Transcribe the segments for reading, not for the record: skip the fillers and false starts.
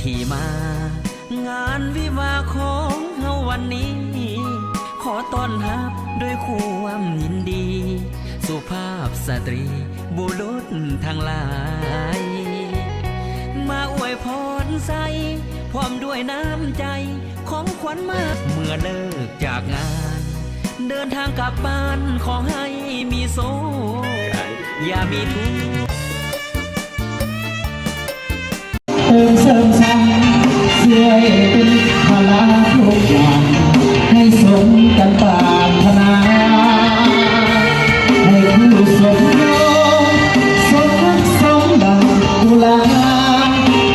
ที่มางานวิวาของเฮาวันนี้ ขอต้อนรับด้วยความยินดี สุภาพสตรีบุรุษทั้งหลาย มาอวยพรใส่พร้อมด้วยน้ำใจของขวัญมาเมื่อเลิกจากงาน เดินทางกลับบ้านขอให้มีโซอย่ามีทุกข์เสริมสร้างช่วยเป็นพลังทุกอย่างให้สมกันปรารถนาให้ผู้สมยศสมรักสมดังกุลา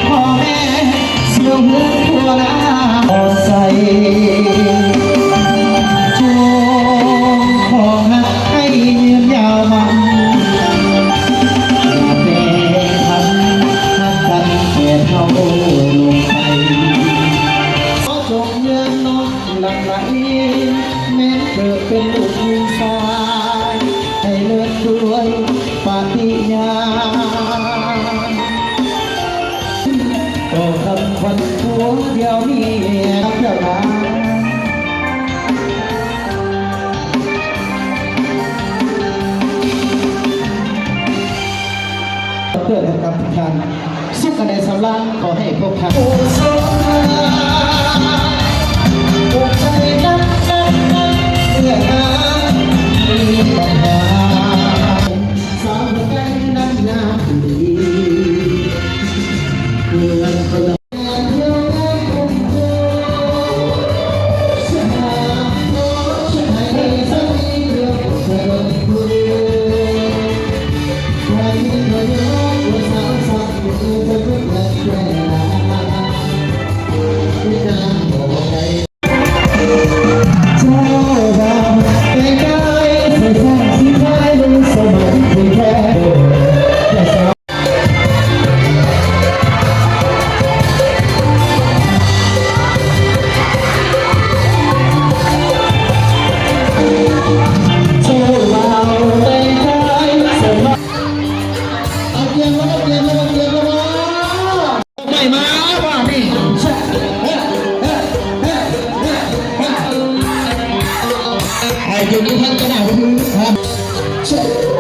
พ่อแม่เสี่ยวเมืองทั่วหน้าอดใส่จงขอหักให้ยืนยาวมันเขาลงไปขอจงเยือนนอนหลังไหลแม้เกิดเป็นลูกยิงสายให้เลิศด้วยปาฏิญาณก็ทำควันหัวเดียวนี้เจ้าลาเพื่อให้กับทุกท่านสุขกันในสำราญขอให้พวกท่านโอ้สงโอ้ใจนักเมื่อหามีปัญหาสาวหัวใจนั้นงามดีเพื่อนคนละอยู่ที่ท่านก็ได้ครับ